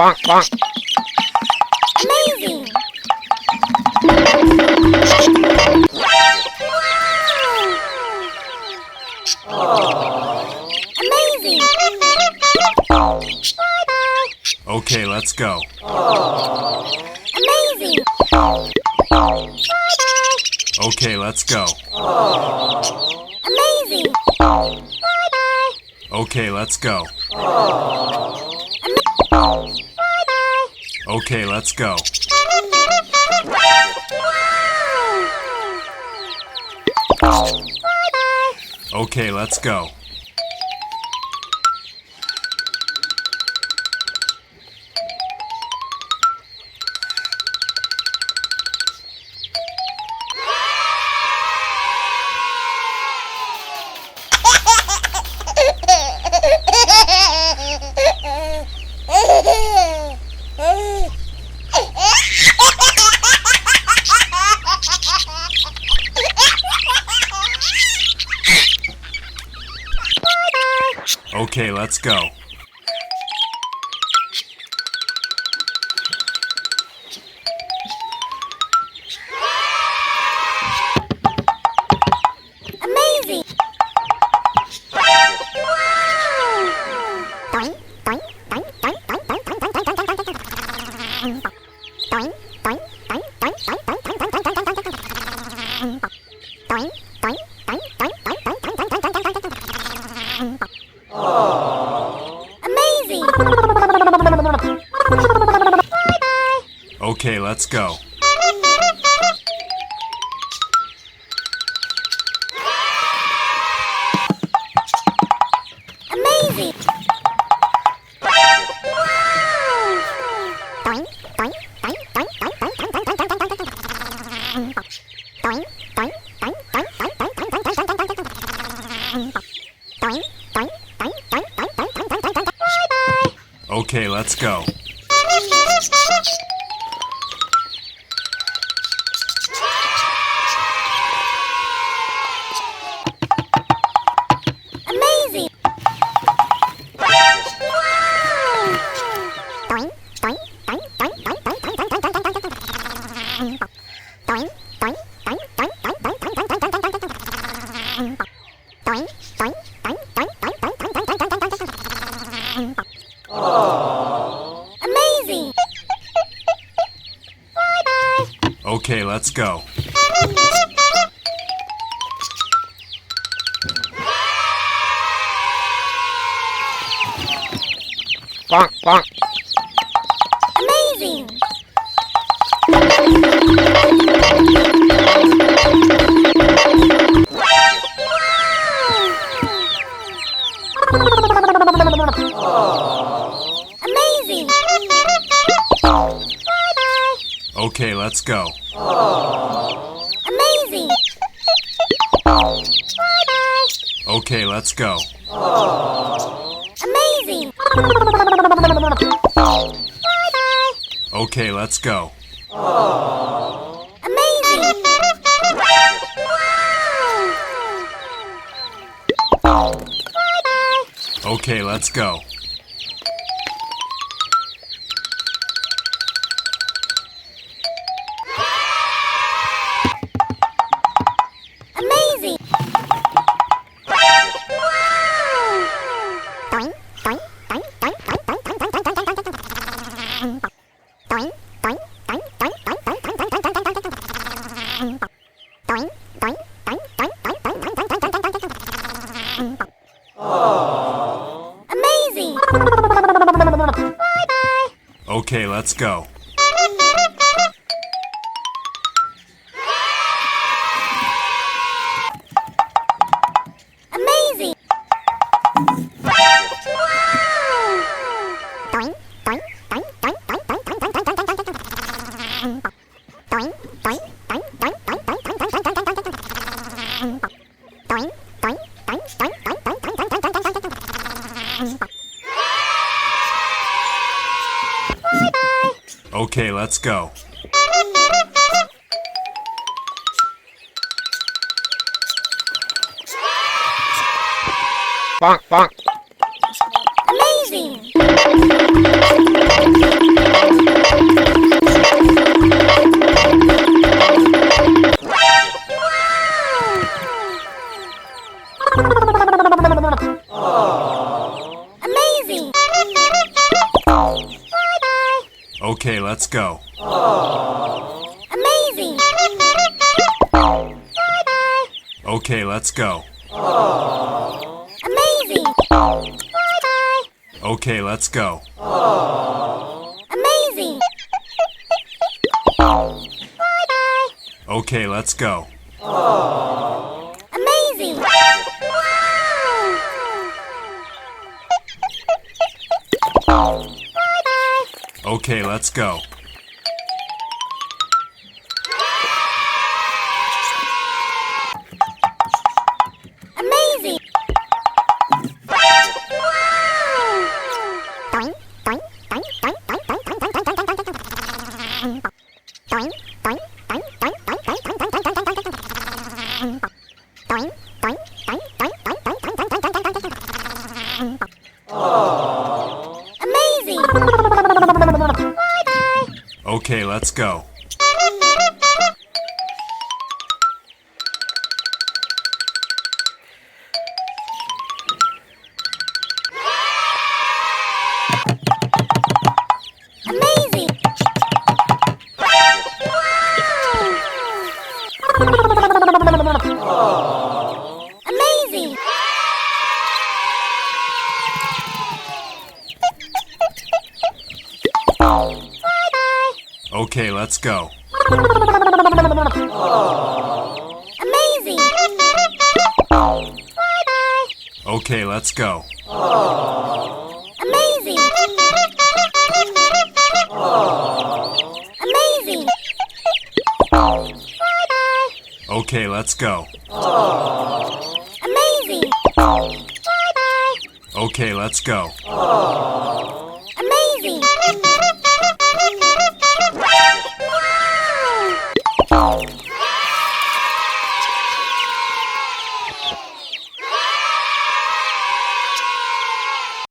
Amazing! Amazing! Okay, let's go. Amazing! Okay, let's go. Amazing! Okay, let's go. Okay, let's go. Okay, let's go. Okay, let's go. Amazing! Amazing! Okay, let's go. Amazing! Okay, let's go. Amazing! Amazing! Okay, let's go. Amazing! Amazing! Okay, let's go. Amazing! Okay, let's go. Amazing! Okay, let's go. Amazing! Okay, let's go. Amazing! Amazing! Okay, let's go. Amazing! Okay, let's go. Amazing! Okay, let's go. Amazing. Okay, let's go. Amazing. Okay, let's go. Amazing. Okay, let's go. Amazing. Okay, let's go. Amazing. Amazing. Okay, let's go. Amazing. Amazing. Okay, let's go. Amazing. Okay, let's go. Amazing. Amazing. Okay, let's go. Amazing. Okay, let's go.